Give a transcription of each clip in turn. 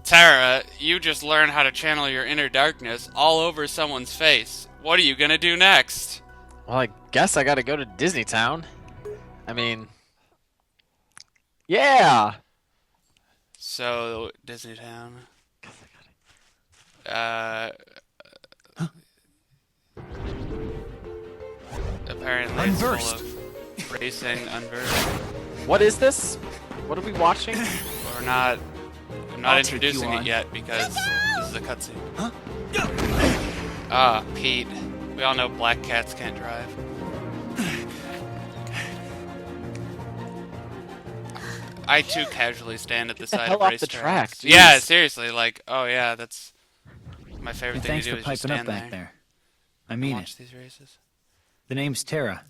Terra, you just learned how to channel your inner darkness all over someone's face. What are you gonna do next? Well, I guess I gotta go to Disney Town. I mean, yeah. So, Disney Town. Uh, apparently it's Unversed. full of racing unversed. What is this? What are we watching? We're not. I'm not I'll take introducing you it on. yet because this is a cutscene. Huh? Ah, Pete. We all know black cats can't drive. I too casually stand at the Get the side hell of off race the track, tracks. jeez. Yeah, seriously, like, oh yeah, that's my favorite And thing thanks to do for is just piping up stand back there there. I and mean watch it. these races. The name's Terra.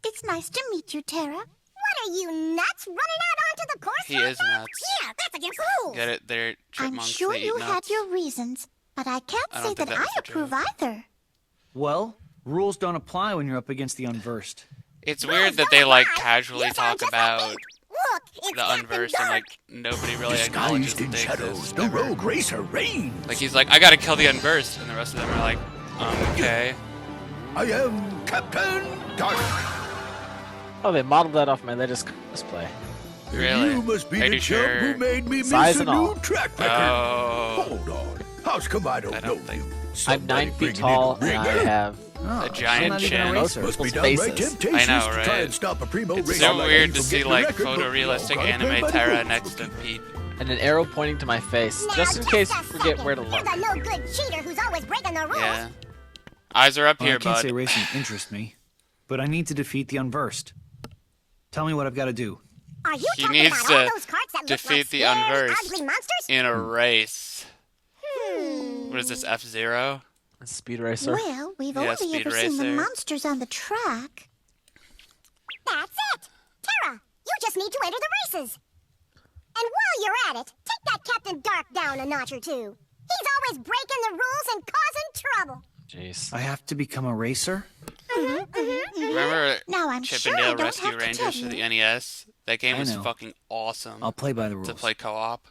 It's nice to meet you, Terra. What are you, nuts? Running out onto the course He like is that? nuts. Yeah, that's against the rules. Get it? They're I'm chipmunks. sure they eat you nuts. had your reasons, but I can't I say don't think that that was I a approve joke. either. Well, rules don't apply when you're up against the unversed. It's Rules weird that don't they like apply. casually You talk sound just like about me. Look, it's the Captain unversed and Dark. like nobody really acknowledges Disguised that in they shadows, exist. the ever. rogue racer reigns. Like he's like, I gotta kill the unversed, and the rest of them are like, okay. I am Captain Dark. Oh, they modeled that off my latest cosplay. Really? You must be Are the you chump sure? who made me Size miss a and all. new track record. Oh, Hold on. How's come I don't I know don't think- you? I'm Somebody 9 feet bringing in tall a and I ringer? have Oh, A giant I'm not even chin. a most racer. Must be people's downright faces. temptations I know, to try right? and stop a primo it's racer so like weird me to from see getting a like record, but photorealistic gotta play anime by the Terra rules. next to Pete. and an arrow pointing to my face, Now, just in case a you forget second. where to You're look. the no-good cheater who's always breaking the rules. Yeah. Eyes are up Well, here, I can't bud. say racing interests me, but I need to defeat the unversed. Tell me what I've got to do. Are you He talking needs about all to those carts that look defeat like the scary, unversed. ugly monsters? In a race. Hmm. What is this, F-Zero? Speed racer. Well, we've Yeah, only Speed ever seen the Racer. monsters on the track. That's it! Terra, you just need to enter the races. And while you're at it, take that Captain Dark down a notch or two. He's always breaking the rules and causing trouble. Jeez. I have to become a racer? Remember Now I'm sure I Chippendale don't Rescue have to Rangers tell for the you. NES? That game I was know. fucking awesome I'll play by the rules. to play co-op.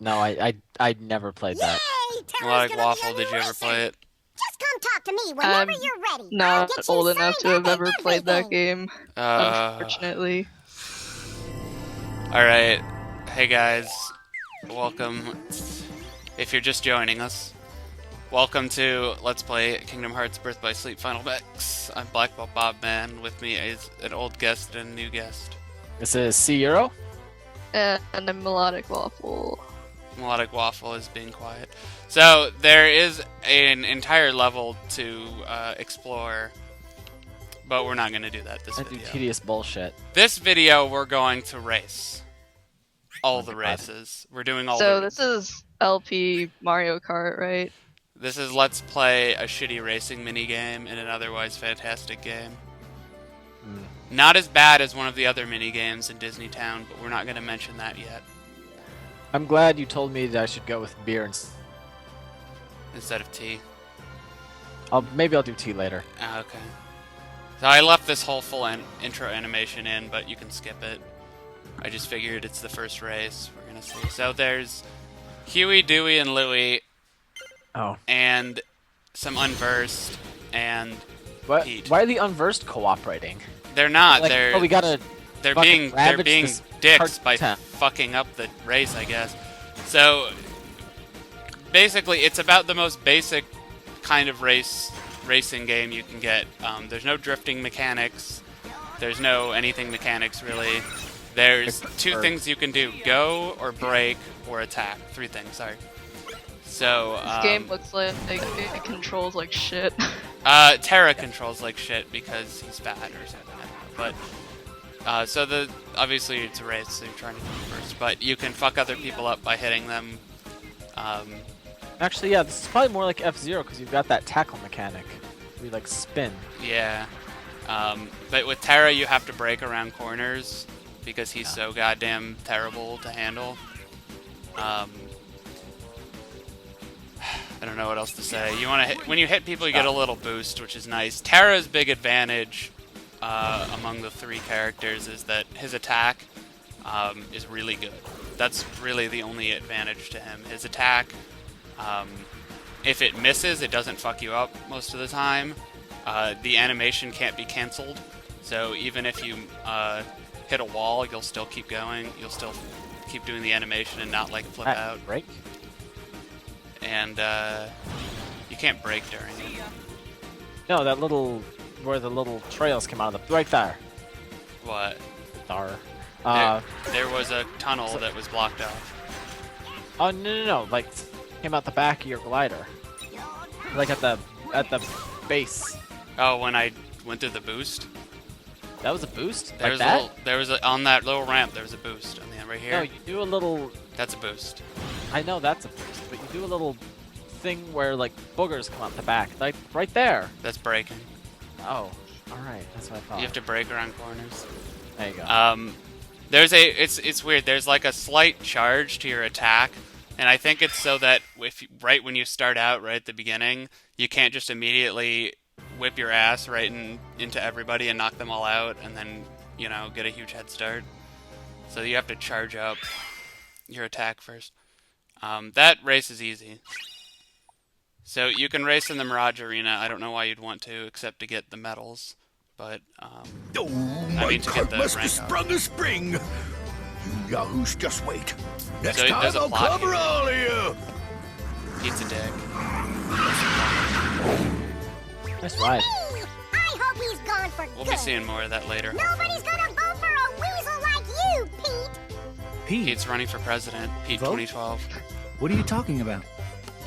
No, I never played that. Yay! Terra's Like gonna Waffle, be a did you ever racer. play it? Just come talk to me whenever I'm you're ready. I'll Not get you old enough to signed have up ever and played that everything. game, Uh, unfortunately. Alright. Hey guys. Welcome. If you're just joining us, welcome to Let's Play Kingdom Hearts Birth by Sleep Final Mix. I'm Black Belt Bob Man. With me is an old guest and a new guest. This is C Euro. And a melodic waffle. Melodic Waffle is being quiet. So, there is an entire level to explore, but we're not going to do that this I do video. tedious bullshit. This video, we're going to race. All the God. races. We're doing all So the... this is LP Mario Kart, right? This is Let's Play a shitty racing minigame in an otherwise fantastic game. Not as bad as one of the other minigames in Disney Town, but we're not going to mention that yet. I'm glad you told me that I should go with beer Instead of tea. maybe I'll do tea later. Ah, okay. So I left this whole full intro animation in, but you can skip it. I just figured it's the first race we're going to see. So there's Huey, Dewey, and Louie, Oh. and some Unversed, and What? Pete. Why are the unversed cooperating? They're not. Like, they're oh, we gotta. they're fucking being ravage dicks this by town. fucking up the race, I guess. So basically, it's about the most basic kind of racing game you can get. There's no drifting mechanics. There's no anything mechanics really. There's two things you can do: go or brake or attack. Three things. Sorry. So This game looks like it controls like shit. Terra controls like shit because he's fat or something. I don't know. But so obviously it's a race, so you're trying to go first. But you can fuck other people up by hitting them. Actually, yeah, this is probably more like F-Zero because you've got that tackle mechanic. Where you like spin. Yeah. But with Terra, you have to brake around corners because he's so goddamn terrible to handle. I don't know what else to say. You want to when you hit people, you get a little boost, which is nice. Terra's big advantage among the three characters is that his attack is really good. that's really the only advantage to him. His attack, if it misses, it doesn't fuck you up most of the time. The animation can't be canceled, so even if you hit a wall, you'll still keep going. You'll still keep doing the animation and not like flip out. Break? And you can't break during it. No, that little where the little trails come out of the right there. What? There. There was a tunnel that was blocked off. Oh no! Like came out the back of your glider. Like at the base. Oh, when I went through the boost. That was a boost. There Like was that? there was on that little ramp. There was a boost on the end right here. No, you do a little. That's a boost. I know that's a boost, but you do a little thing where like boogers come out the back, like right there. That's breaking. Oh, all right, that's what I thought. You have to break around corners. There you go. There's it's weird. There's like a slight charge to your attack, and I think it's so that right when you start out, right at the beginning, you can't just immediately whip your ass right into everybody and knock them all out, and then get a huge head start. So you have to charge up your attack first. That race is easy. So you can race in the Mirage Arena. I don't know why you'd want to, except to get the medals. But, Oh, I my mean to get cart the must have rank up. sprung a spring. You yahoos just wait. Next So time there's a I'll plot cover here. all of you. Eats a dick. Nice ride. Hey, I hope he's gone for We'll good. be seeing more of that later. Nobody's gonna vote for a weasel like you, Pete. Pete, Pete's running for president. Pete Vote? 2012. what are you talking about?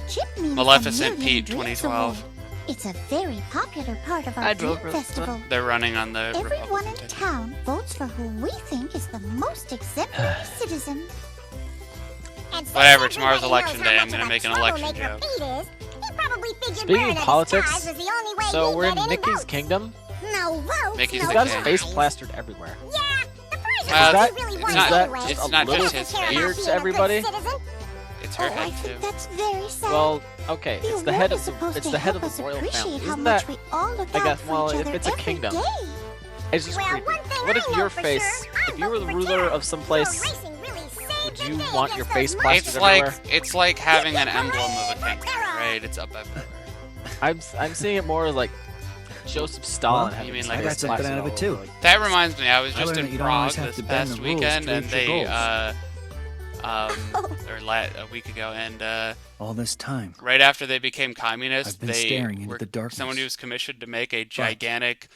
Chip means Maleficent the Million Pete Dreams 2012. Award. It's a very popular part of our I'd Dream vote for Festival. They're running on the Everyone Republican in ticket. town votes for who we think is the most exemplary citizen. And since Whatever, tomorrow's everybody election knows how day, I'm much gonna of a make an election troublemaker joke. Pete is, he probably figured Speaking wearing of a politics, disguise was the only way so he'd we're in get any Mickey's votes. kingdom. No votes, Mickey's no the He's got his king. face ties. plastered everywhere. Yeah, the prize Well, is that- really it's won not- anyway. it's not little just his Care about face. weird to being a good everybody. citizen. It's her Oh, I head think too. that's very sad. Well, okay, The it's the award head is of supposed it's to the head of help the us royal appreciate family. how Isn't much that? we all look I out guess. for Well, each if other it's a every kingdom, day. it's just Well, creepy. one thing What I if know your for face? sure, If you were the I'm voting for ruler Terra. of some place, Your racing really saved would the you day want your against face those plastered It's everywhere? like it's like having an emblem of a Terra. kingdom, right? It's up everywhere. I'm seeing it more as like Joseph Stalin. Well, having you mean his like face I got something plastered out of it all too. over, like- That reminds me, I was I just learned in that you don't Prague always have this to bend past the rules weekend, to and reach your they, goals. a week ago, and All this time, right after they became communist, I've been they staring into were the darkness. someone who was commissioned to make a gigantic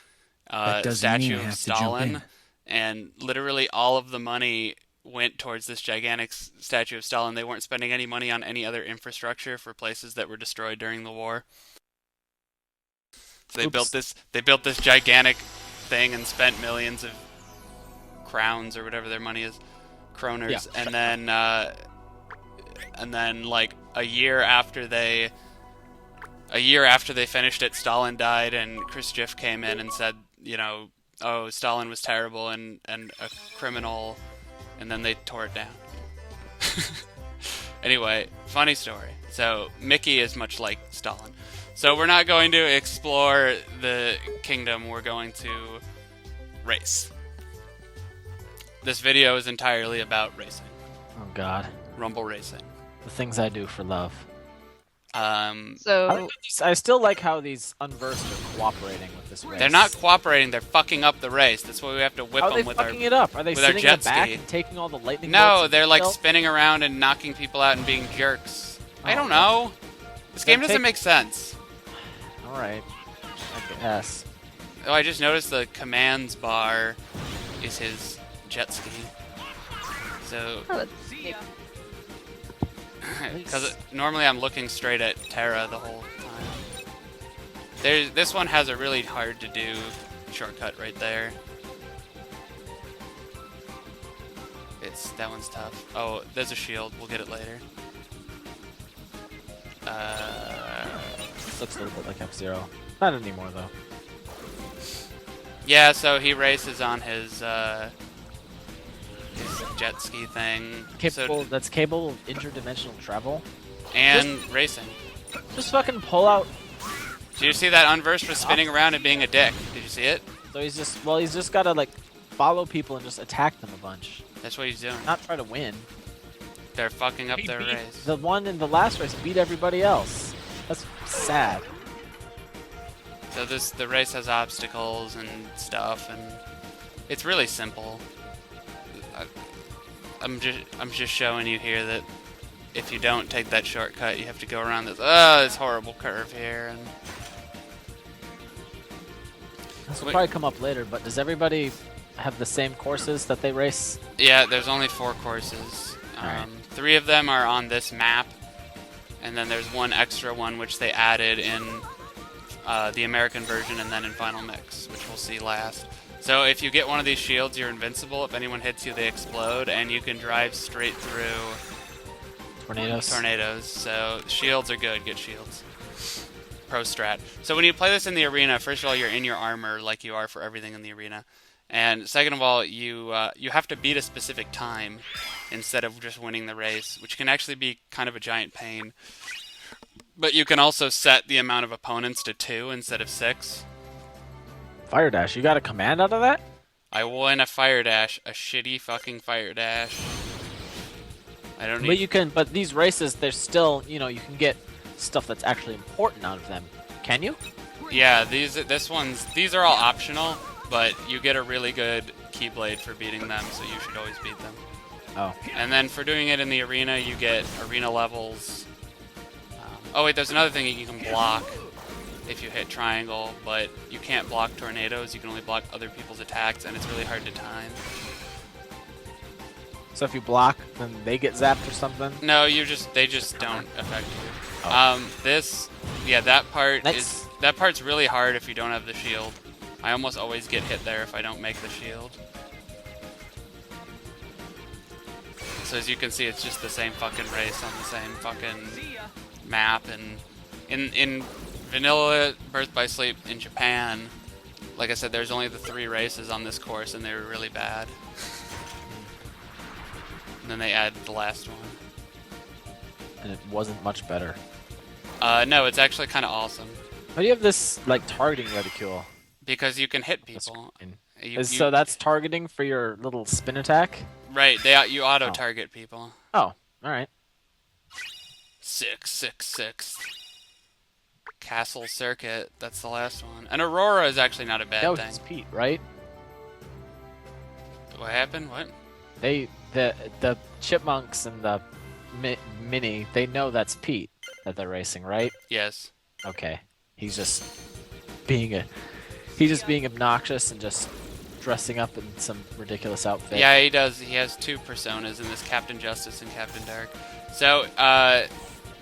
that doesn't mean statue I of have to jump Stalin, in. and literally all of the money went towards this gigantic statue of Stalin. They weren't spending any money on any other infrastructure for places that were destroyed during the war. So they built this. They built this gigantic thing and spent millions of crowns or whatever their money is, kroners, Yeah. and then like a year after they finished it, Stalin died, and Khrushchev came in and said, oh, Stalin was terrible and a criminal, and then they tore it down. Anyway, funny story. So Mickey is much like Stalin. So we're not going to explore the kingdom, we're going to race. This video is entirely about racing. Oh God, Rumble racing. the things I do for love. So I still like how these unversed are cooperating with this race. They're not cooperating, they're fucking up the race. That's why we have to whip How are they them with our... fucking it up? Are they with our sitting in jet the back ski. and taking all the lightning bolts No, and they're like stuff? spinning around and knocking people out and being jerks. I Oh, don't know. This game Then doesn't take- make sense. All right, I guess. Oh, I just noticed the commands bar is his jet ski. So, oh, that's neat. because normally I'm looking straight at Terra the whole time. This one has a really hard to do shortcut right there. That one's tough. Oh, there's a shield. We'll get it later. Looks a little bit like F-Zero. Not anymore though. Yeah, so he races on his jet ski thing. Capable. That's capable of interdimensional travel. And racing. Just fucking pull out. Did you see that Unversed was spinning around and being a dick? Did you see it? So he's just gotta like follow people and just attack them a bunch. That's what he's doing. Not try to win. They're fucking up He their beat- race. The one in the last race beat everybody else. That's sad. So the race has obstacles and stuff, and it's really simple. I'm just showing you here that if you don't take that shortcut, you have to go around this horrible curve here. And This will probably come up later, but does everybody have the same courses that they race? yeah, there's only 4 courses. Alright. 3 of them are on this map, and then there's one extra one which they added in the American version and then in Final Mix, which we'll see last. So if you get one of these shields, you're invincible. If anyone hits you, they explode, and you can drive straight through tornadoes. So shields are good. Get shields. Pro strat. So when you play this in the arena, first of all, you're in your armor like you are for everything in the arena. And second of all, you have to beat a specific time instead of just winning the race, which can actually be kind of a giant pain. But you can also set the amount of opponents to 2 instead of 6. Fire Dash, you got a command out of that? I won a fire dash, a shitty fucking fire dash. I don't need. But you can. But these races, there's still, you can get stuff that's actually important out of them. Can you? Yeah, these are all optional, but you get a really good Keyblade for beating them, so you should always beat them. Oh. And then for doing it in the arena, you get arena levels. Oh wait, there's another thing you can block if you hit triangle, but you can't block tornadoes. You can only block other people's attacks, and it's really hard to time. So if you block, then they get zapped or something? No, they just don't affect you. Oh. That part's really hard if you don't have the shield. I almost always get hit there if I don't make the shield. So as you can see, it's just the same fucking race on the same fucking map. And in vanilla Birth by Sleep in Japan, like I said, there's only the 3 races on this course, and they were really bad. And then they added the last one. And it wasn't much better. No, it's actually kind of awesome. Why do you have this, targeting reticule? Because you can hit people. So that's targeting for your little spin attack? Right, you auto-target people. Oh, alright. 666. Castle Circuit, that's the last one. And Aurora is actually not a bad thing. It's Pete, right? What happened? What? The chipmunks and the mini, they know that's Pete that they're racing, right? Yes. Okay. He's just being obnoxious and just dressing up in some ridiculous outfit. Yeah, he does. He has 2 personas in this, Captain Justice and Captain Dark. So,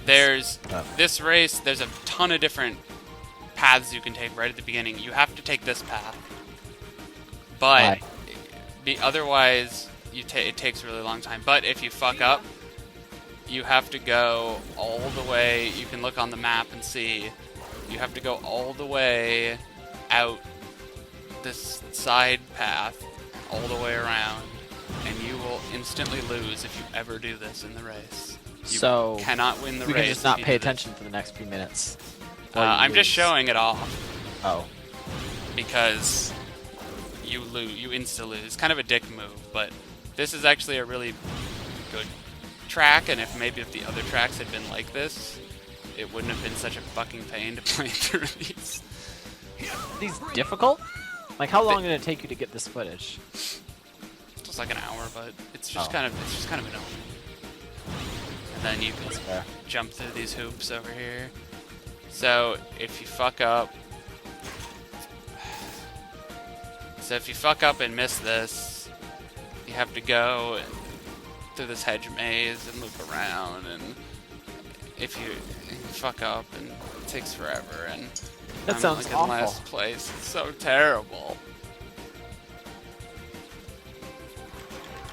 there's this race, there's a ton of different paths you can take right at the beginning. You have to take this path. But otherwise, it takes a really long time. But if you fuck up, you have to go all the way. You can look on the map and see. You have to go all the way out this side path, all the way around, and you will instantly lose if you ever do this in the race. You cannot win the race. You can just not pay attention for the next few minutes. I'm just showing it off. Oh. Because you lose, you insta-lose. It's kind of a dick move, but this is actually a really good track, and if the other tracks had been like this, it wouldn't have been such a fucking pain to play through these. These difficult? Like, how long did it take you to get this footage? Just like an hour, but it's just kind of annoying. And then you can jump through these hoops over here. So if you fuck up and miss this, you have to go through this hedge maze and loop around, and if you fuck up, and it takes forever, and that sounds like awful. In last place. It's so terrible.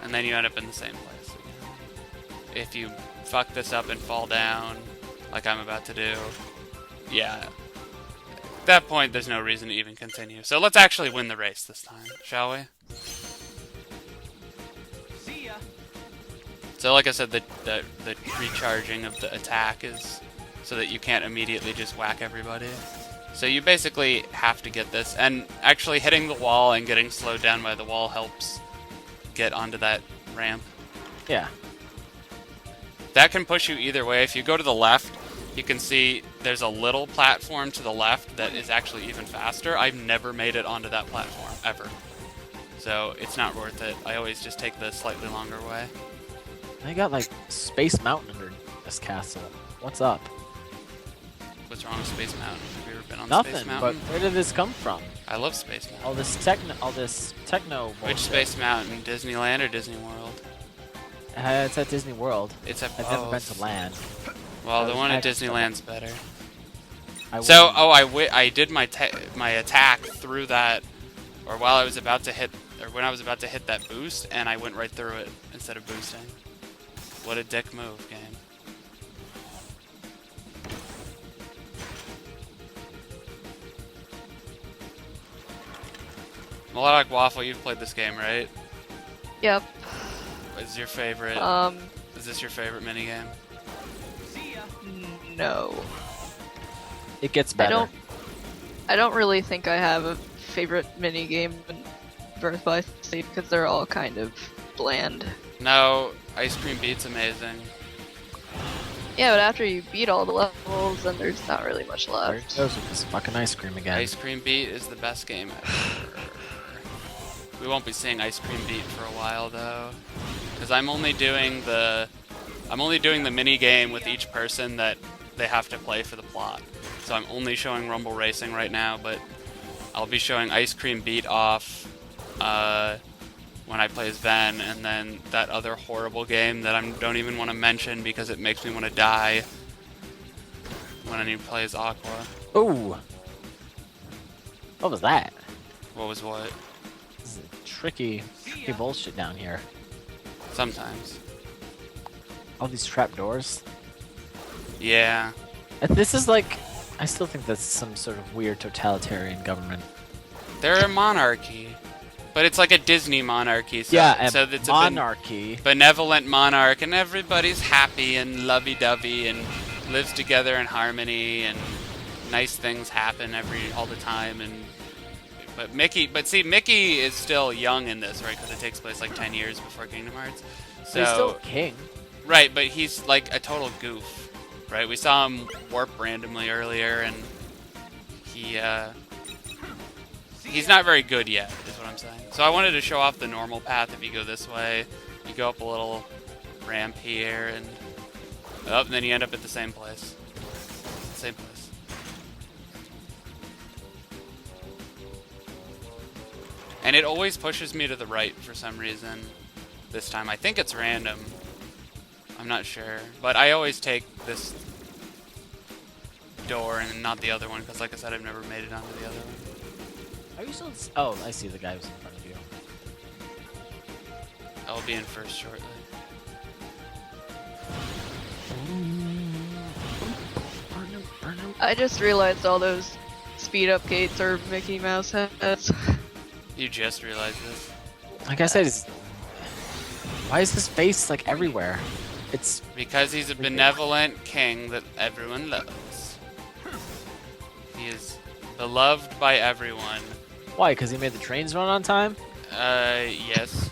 And then you end up in the same place again. If you fuck this up and fall down, like I'm about to do, yeah. At that point, there's no reason to even continue. So let's actually win the race this time, shall we? See ya. So like I said, the recharging of the attack is so that you can't immediately just whack everybody. So you basically have to get this, and actually hitting the wall and getting slowed down by the wall helps get onto that ramp. Yeah. That can push you either way. If you go to the left, you can see there's a little platform to the left that is actually even faster. I've never made it onto that platform, ever. So it's not worth it. I always just take the slightly longer way. I got like Space Mountain under this castle. What's up? What's wrong with Space Mountain? Have you ever been on Nothing. Space But Mountain? where did this come from? I love Space Mountain. All this techno. Which bullshit. Space Mountain? Disneyland or Disney World? It's at Disney World. It's at I've never been to land. Well, That the was one at excellent. Disneyland's better. So, I did my attack through that, or while I was about to hit, or when I was about to hit that boost, and I went right through it instead of boosting. What a dick move, game. Melodic Waffle, you've played this game, right? Yep. Is your favorite? Is this your favorite minigame? No. it gets better. I don't really think I have a favorite minigame in Birth by Sleep because they're all kind of bland. No, Ice Cream Beat's amazing. Yeah, but after you beat all the levels, then there's not really much There it left. goes with this fucking ice cream again. Ice Cream Beat is the best game ever. We won't be seeing Ice Cream Beat for a while though, because I'm only doing the mini game with each person that they have to play for the plot. So I'm only showing Rumble Racing right now, but I'll be showing Ice Cream Beat off when I play as Ven, and then that other horrible game that I don't even want to mention because it makes me want to die when I need to play as Aqua. Ooh. What was that? What was what? This is tricky bullshit down here. Sometimes. All these trap doors. Yeah. This is like, I still think that's some sort of weird totalitarian government. They're a monarchy. But it's like a Disney monarchy, so, Yeah, so it's monarchy. a benevolent monarch, and everybody's happy and lovey-dovey and lives together in harmony, and nice things happen all the time. And but see, Mickey is still young in this, right? Because it takes place like 10 years before Kingdom Hearts. So He's still king. right, but he's like a total goof, right? We saw him warp randomly earlier, and he's not very good yet, is what I'm saying. So I wanted to show off the normal path. If you go this way, you go up a little ramp here, and then you end up at the same place. Same place. And it always pushes me to the right for some reason. This time, I think it's random. I'm not sure, but I always take this door and not the other one, because like I said, I've never made it onto the other one. Are you still? Oh, I see the guy who's in front of you. I'll be in first shortly. I just realized all those speed up gates are Mickey Mouse heads. You just realized this. Like I said, why is his face like everywhere? It's Because he's a benevolent king that everyone loves. He is beloved by everyone. why? Because he made the trains run on time. Yes.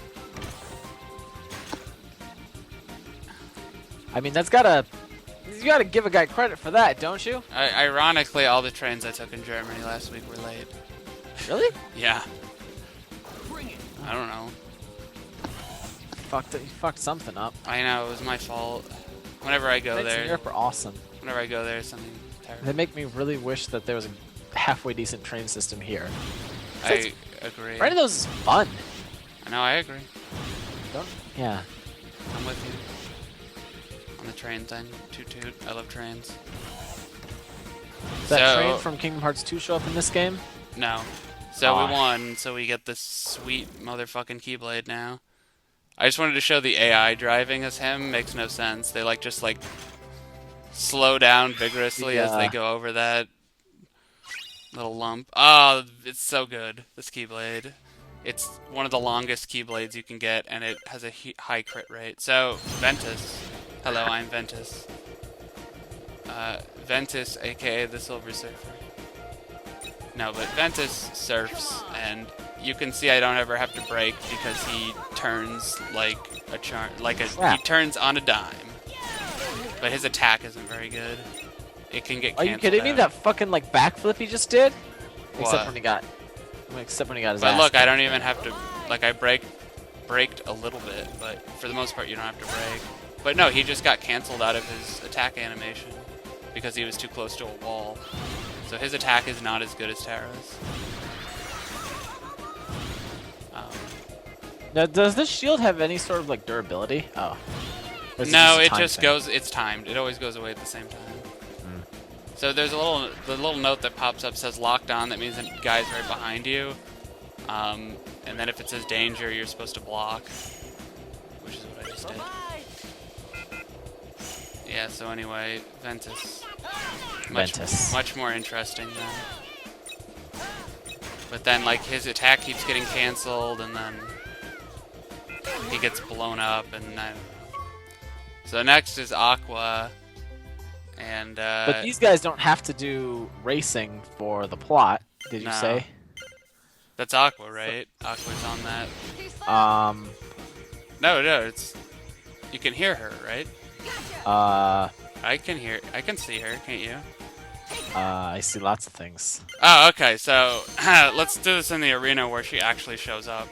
I mean, you gotta give a guy credit for that, don't you? Ironically, all the trains I took in Germany last week were late. Really? Yeah. I don't know. You fucked something up. I know, it was my fault. Whenever I go Trains in there, Europe are awesome. whenever I go there, something terrible. They make me really wish that there was a halfway decent train system here. I agree. Right of those is fun. I know, I agree. Yeah. I'm with you. On the train thing. Toot toot. I love trains. Does that So- train from Kingdom Hearts 2 show up in this game? No. So Aw. we won, so we get this sweet motherfucking Keyblade now. I just wanted to show the AI driving as him. Makes no sense. They just slow down vigorously as they Yeah. go over that little lump. Oh, it's so good, this Keyblade. It's one of the longest Keyblades you can get, and it has a high crit rate. So, Ventus. Hello, I'm Ventus. Ventus, aka the Silver Surfer. No, but Ventus surfs, and you can see I don't ever have to brake because he turns like a he Crap. turns on a dime. but his attack isn't very good. It can get Are canceled you kidding me? out. That fucking like backflip he just did? What? Except when he got his But ass look, I kicked. don't even have to, like, I braked a little bit, but for the most part you don't have to brake. But no, he just got canceled out of his attack animation because he was too close to a wall. So his attack is not as good as Terra's. Now, does this shield have any sort of like durability? Oh. Or is No, a it time just thing? goes, it's timed. It always goes away at the same time. So there's the little note that pops up says locked on. That means the guy's right behind you. And then if it says danger, you're supposed to block, which is what I just did. Yeah. So anyway, Ventus. Much more interesting then. But then like his attack keeps getting canceled, and then he gets blown up, and I don't know. So next is Aqua. And But these guys don't have to do racing for the plot, did you No. say? that's Aqua, right? Aqua's on that. No, it's. You can hear her, right? I can see her, can't you? I see lots of things. Oh, okay. So let's do this in the arena where she actually shows up.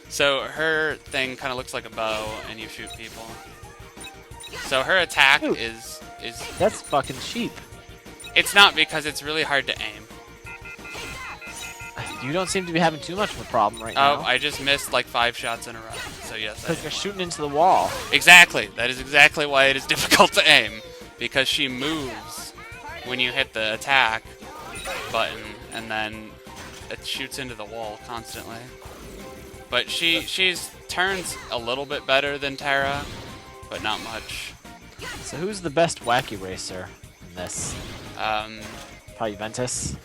So her thing kind of looks like a bow, and you shoot people. So her attack Dude. is That's fucking cheap. it's not, because it's really hard to aim. You don't seem to be having too much of a problem right Oh, now. I just missed like 5 shots in a row. So yes, I Because you're shooting into the wall. Exactly. That is exactly why it is difficult to aim, because she moves when you hit the attack button, and then it shoots into the wall constantly. But she's turns a little bit better than Terra, but not much. So who's the best wacky racer in this? Um, Probably Ventus.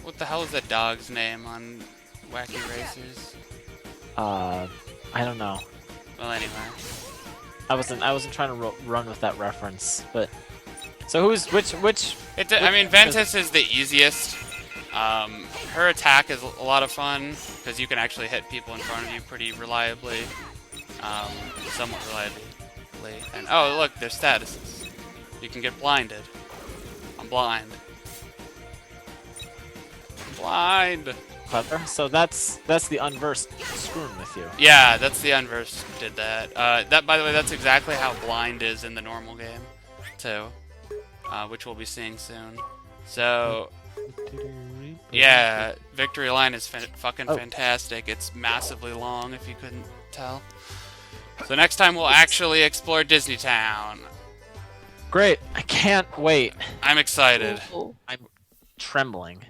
what the hell is that dog's name on Wacky Racers? I don't know. Well, anyway. I wasn't trying to run with that reference, but so which? I mean, Ventus is the easiest. Her attack is a lot of fun because you can actually hit people in front of you pretty reliably, somewhat reliably. And oh, look, there's statuses. You can get blinded. I'm blind. Blind. Clever. So that's the unversed screwing with you. Yeah, that's the unversed did that. That, by the way, that's exactly how blind is in the normal game, too, which we'll be seeing soon. So, yeah, Victory Line is fucking fantastic. It's massively long, if you couldn't tell. So next time we'll actually explore Disney Town. Great. I can't wait. I'm excited. Oh. I'm trembling.